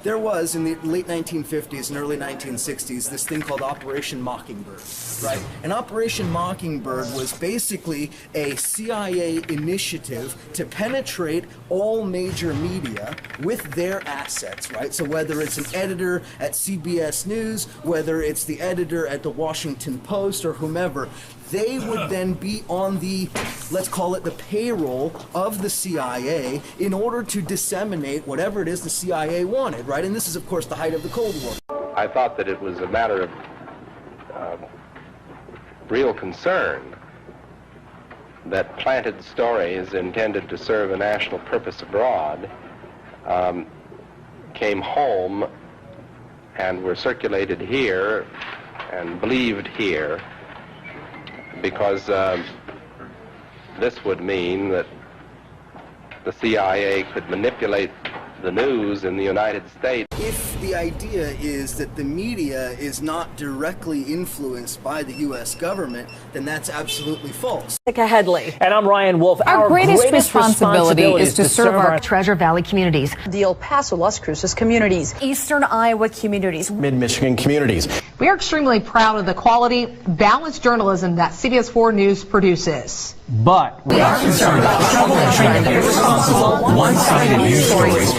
There was, in the late 1950s and early 1960s, this thing called Operation Mockingbird, right? And Operation Mockingbird was basically a CIA initiative to penetrate all major media with their assets, right? So whether it's an editor at CBS News, whether it's the editor at the Washington Post or whomever, they would then be on the, let's call it the payroll of the CIA in order to disseminate whatever it is the CIA wanted, right? And this is, of course, the height of the Cold War. I thought that it was a matter of real concern that planted stories intended to serve a national purpose abroad came home and were circulated here and believed here, because this would mean that the CIA could manipulate the news in the United States. If the idea is that the media is not directly influenced by the U.S. government, then that's absolutely false. Headley. And I'm Ryan Wolf. Our greatest responsibility is to serve our Treasure Valley communities, the El Paso, Las Cruces communities, Eastern Iowa communities, Mid-Michigan communities. We are extremely proud of the quality, balanced journalism that CBS 4 News produces. But we are concerned about the trouble and trend of irresponsible, one-sided news stories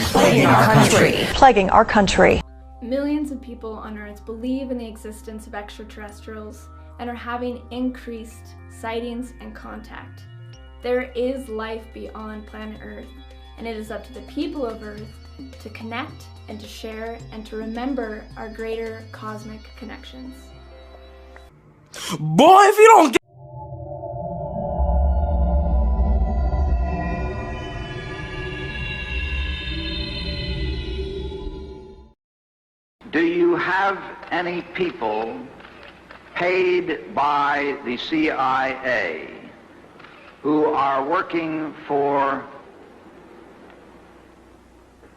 plaguing our country. Millions of people on Earth believe in the existence of extraterrestrials and are having increased sightings and contact. There is life beyond planet Earth, and it is up to the people of Earth to connect and to share and to remember our greater cosmic connections. Boy, if you don't get Do you have any people paid by the CIA who are working for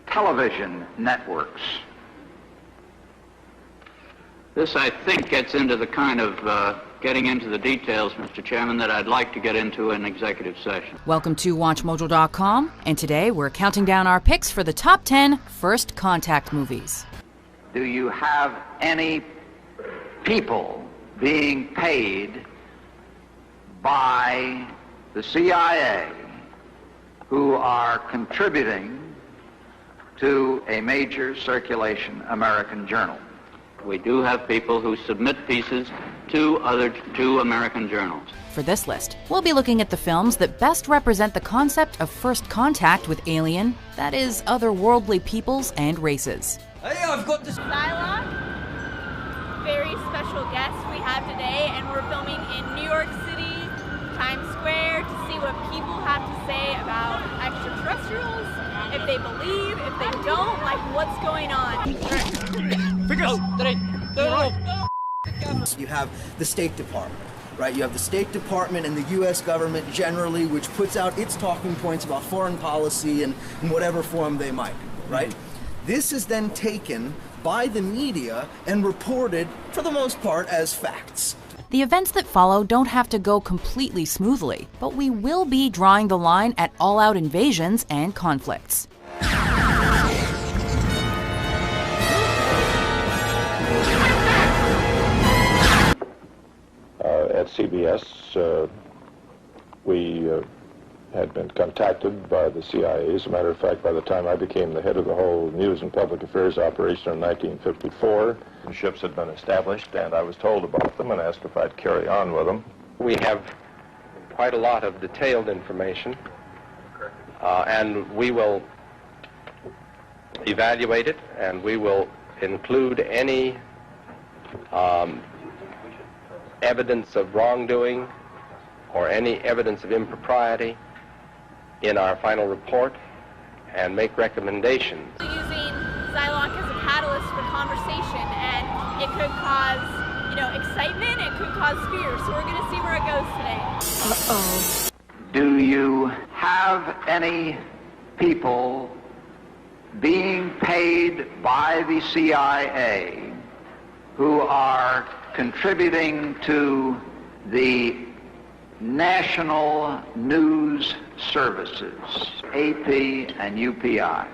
television networks? This, I think, gets into the kind of getting into the details, Mr. Chairman, that I'd like to get into in executive session. Welcome to WatchMojo.com, and today we're counting down our picks for the top 10 First Contact movies. Do you have any people being paid by the CIA who are contributing to a major circulation American journal? We do have people who submit pieces to American journals. For this list, we'll be looking at the films that best represent the concept of first contact with alien, that is, otherworldly peoples and races. Hey, I've got this Psylocke, very special guest we have today, and we're filming in New York City, Times Square, to see what people have to say about extraterrestrials, if they believe, if they don't, like what's going on. You have the State Department, right? You have the State Department and the U.S. government generally, which puts out its talking points about foreign policy in whatever form they might, right? This is then taken by the media and reported, for the most part, as facts. The events that follow don't have to go completely smoothly, but we will be drawing the line at all-out invasions and conflicts. At CBS, we had been contacted by the CIA. As a matter of fact, by the time I became the head of the whole News and Public Affairs operation in 1954, the ships had been established, and I was told about them and asked if I'd carry on with them. We have quite a lot of detailed information, and we will evaluate it, and we will include any evidence of wrongdoing or any evidence of impropriety in our final report and make recommendations. Using Psylocke as a catalyst for conversation, and it could cause, excitement, it could cause fear, so we're going to see where it goes today. Uh-oh. Do you have any people being paid by the CIA who are contributing to the National News Services, AP and UPI?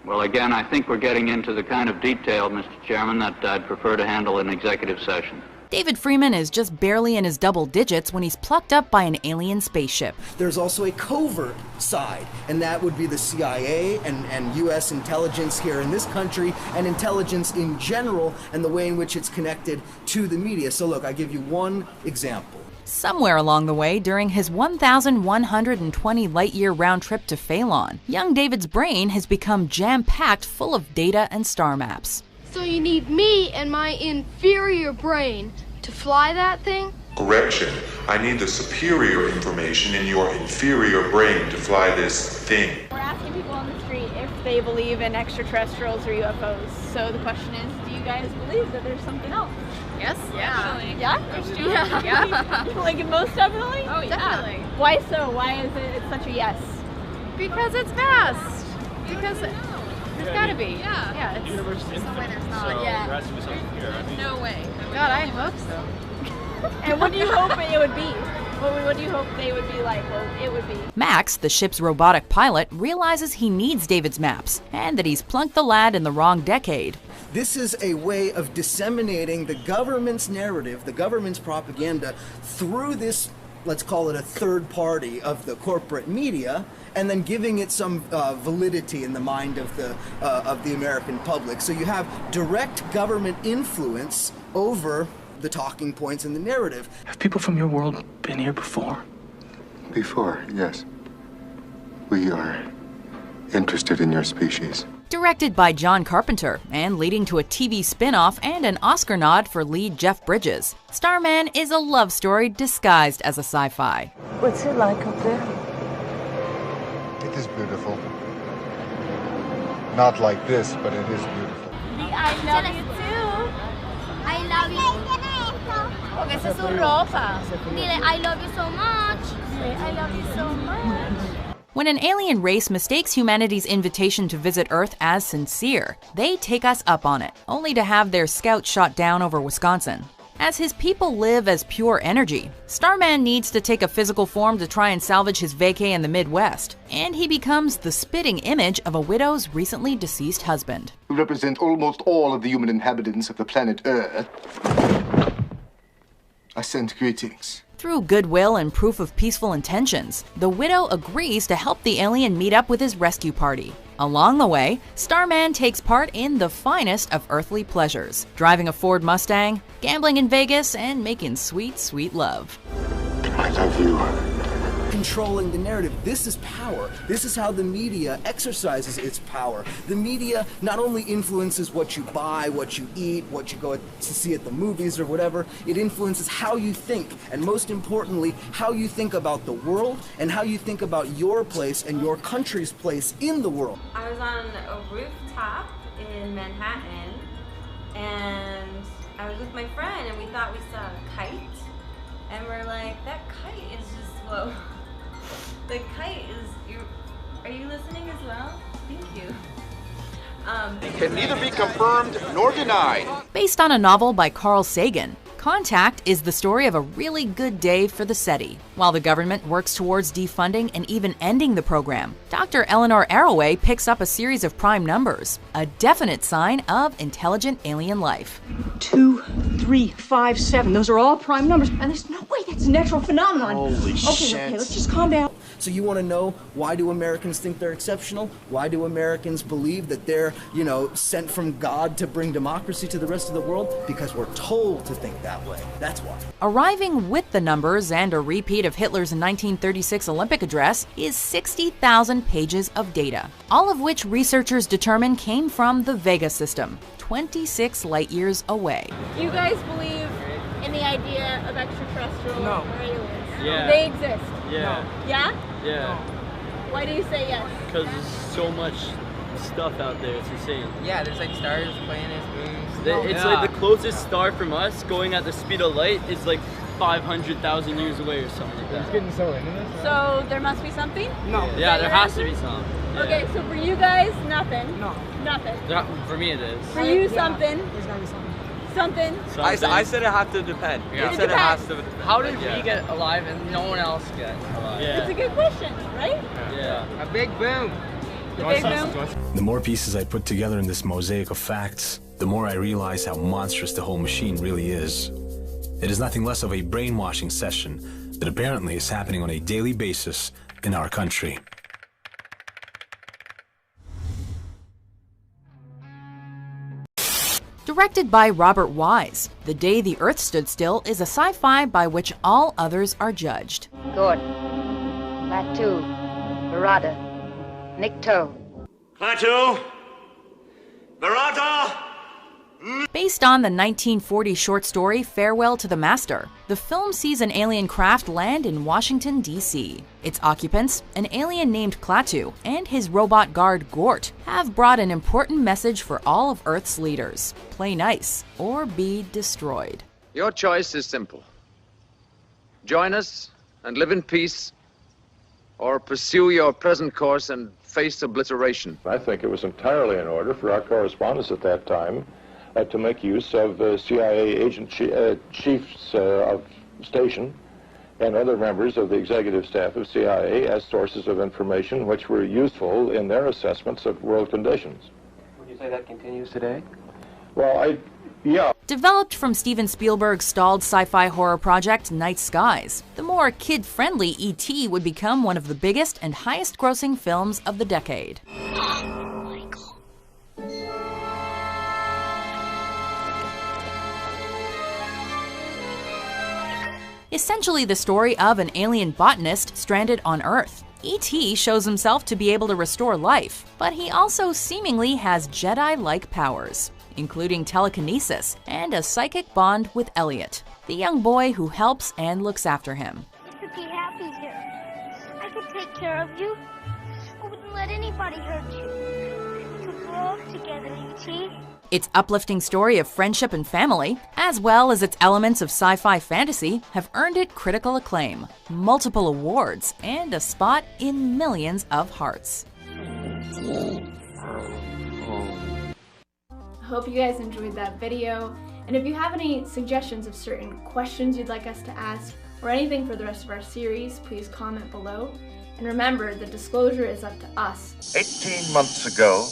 Well, again, I think we're getting into the kind of detail, Mr. Chairman, that I'd prefer to handle in executive session. David Freeman is just barely in his double digits when he's plucked up by an alien spaceship. There's also a covert side, and that would be the CIA and U.S. intelligence here in this country, and intelligence in general, and the way in which it's connected to the media. So look, I give you one example. Somewhere along the way, during his 1,120 light-year round trip to Phelan, young David's brain has become jam-packed full of data and star maps. So you need me and my inferior brain to fly that thing? Correction. I need the superior information in your inferior brain to fly this thing. We're asking people on the street if they believe in extraterrestrials or UFOs. So the question is, do you guys believe that there's something else? Yes. Yeah. Yeah? Yeah. Like most definitely? Oh, yeah. Definitely. Why so? Why is it such a yes? Because it's vast. Because there's gotta be. Yeah. It's universe is no way there's not. So Yeah. there has to be something here. I mean, no way. God, I hope so. And what do you hope it would be? What do you hope they would be like? Well, it would be. Max, the ship's robotic pilot, realizes he needs David's maps, and that he's plunked the lad in the wrong decade. This is a way of disseminating the government's narrative, the government's propaganda, through this, let's call it a third party of the corporate media, and then giving it some validity in the mind of the American public. So you have direct government influence over the talking points in the narrative. Have people from your world been here before? Before, yes. We are interested in your species. Directed by John Carpenter, and leading to a TV spin-off and an Oscar nod for lead Jeff Bridges, Starman is a love story disguised as a sci-fi. What's it like up there? It is beautiful. Not like this, but it is beautiful. I love you too. I love you. Porque esa es su ropa. Dile, I love you so much. I love you so much. When an alien race mistakes humanity's invitation to visit Earth as sincere, they take us up on it, only to have their scout shot down over Wisconsin. As his people live as pure energy, Starman needs to take a physical form to try and salvage his vacay in the Midwest, and he becomes the spitting image of a widow's recently deceased husband. We represent almost all of the human inhabitants of the planet Earth. I send greetings. Through goodwill and proof of peaceful intentions, the widow agrees to help the alien meet up with his rescue party. Along the way, Starman takes part in the finest of earthly pleasures, driving a Ford Mustang, gambling in Vegas, and making sweet, sweet love. I love you. Controlling the narrative. This is power. This is how the media exercises its power. The media not only influences what you buy, what you eat, what you go to see at the movies or whatever, it influences how you think, and most importantly, how you think about the world and how you think about your place and your country's place in the world. I was on a rooftop in Manhattan, and I was with my friend, and we thought we saw a kite, and we're like, that kite is just, whoa. The kite is, are you listening as well? Thank you. It can neither be confirmed nor denied. Based on a novel by Carl Sagan, Contact is the story of a really good day for the SETI. While the government works towards defunding and even ending the program, Dr. Eleanor Arroway picks up a series of prime numbers, a definite sign of intelligent alien life. 2, 3, 5, 7. Those are all prime numbers, and there's no way that's a natural phenomenon. Holy shit. Okay, let's just calm down. So you want to know, why do Americans think they're exceptional? Why do Americans believe that they're, sent from God to bring democracy to the rest of the world? Because we're told to think that way. That's why. Arriving with the numbers and a repeat of Hitler's 1936 Olympic address is 60,000 pages of data, all of which researchers determine came from the Vega system, 26 light years away. You guys believe in the idea of extraterrestrial or aliens? Yeah. They exist? Yeah. No. Yeah? Yeah. Why do you say yes? Because there's so much stuff out there, it's insane. Yeah, there's like stars, planets, moons. It's like the closest star from us going at the speed of light is like 500,000 years away or something like that. It's getting so into this. So there must be something? No. Yeah, there has to be some. Yeah. Okay, so for you guys, nothing? No. Nothing? For me it is. For you, something? There's gotta be something. Something? I said it has to depend. Yeah. I said it has to. How did we get alive and no one else get alive? Yeah. It's a good question, right? Yeah. A big boom. big boom? The more pieces I put together in this mosaic of facts, the more I realize how monstrous the whole machine really is. It is nothing less of a brainwashing session that apparently is happening on a daily basis in our country. Directed by Robert Wise, The Day the Earth Stood Still is a sci-fi by which all others are judged. Good. Klaatu. Barada. Nikto. Klaatu. Barada. Based on the 1940 short story Farewell to the Master, the film sees an alien craft land in Washington, D.C. Its occupants, an alien named Klaatu and his robot guard Gort, have brought an important message for all of Earth's leaders: play nice or be destroyed. Your choice is simple. Join us and live in peace, or pursue your present course and face obliteration. I think it was entirely in order for our correspondents at that time to make use of CIA agent chiefs of station and other members of the executive staff of CIA as sources of information which were useful in their assessments of world conditions. Would you say that continues today? Well, yeah. Developed from Steven Spielberg's stalled sci-fi horror project Night Skies, the more kid-friendly E.T. would become one of the biggest and highest-grossing films of the decade. Essentially the story of an alien botanist stranded on Earth. E.T. shows himself to be able to restore life, but he also seemingly has Jedi-like powers, including telekinesis and a psychic bond with Elliot, the young boy who helps and looks after him. I could be happy here. I could take care of you. I wouldn't let anybody hurt you. We could grow up together, E.T. Its uplifting story of friendship and family, as well as its elements of sci-fi fantasy, have earned it critical acclaim, multiple awards, and a spot in millions of hearts. I hope you guys enjoyed that video, and if you have any suggestions of certain questions you'd like us to ask, or anything for the rest of our series, please comment below. And remember, the disclosure is up to us. 18 months ago,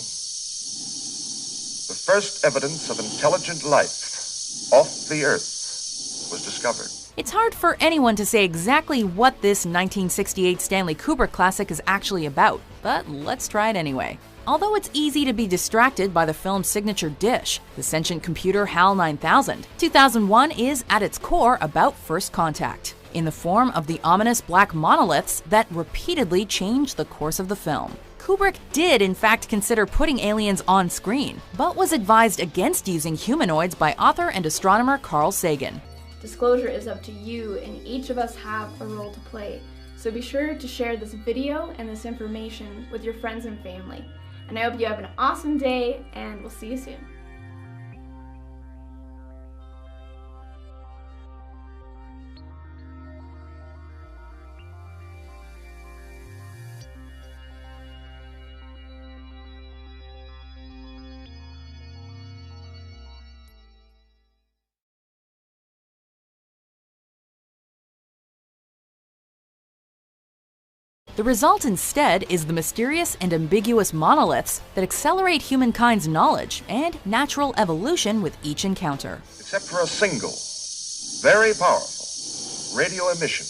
the first evidence of intelligent life off the Earth was discovered. It's hard for anyone to say exactly what this 1968 Stanley Kubrick classic is actually about, but let's try it anyway. Although it's easy to be distracted by the film's signature dish, the sentient computer HAL 9000, 2001 is at its core about first contact, in the form of the ominous black monoliths that repeatedly change the course of the film. Kubrick did in fact consider putting aliens on screen, but was advised against using humanoids by author and astronomer Carl Sagan. Disclosure is up to you, and each of us have a role to play, so be sure to share this video and this information with your friends and family. And I hope you have an awesome day, and we'll see you soon. The result instead is the mysterious and ambiguous monoliths that accelerate humankind's knowledge and natural evolution with each encounter. Except for a single, very powerful radio emission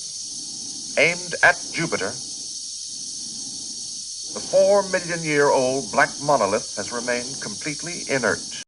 aimed at Jupiter, the 4 million-year-old black monolith has remained completely inert.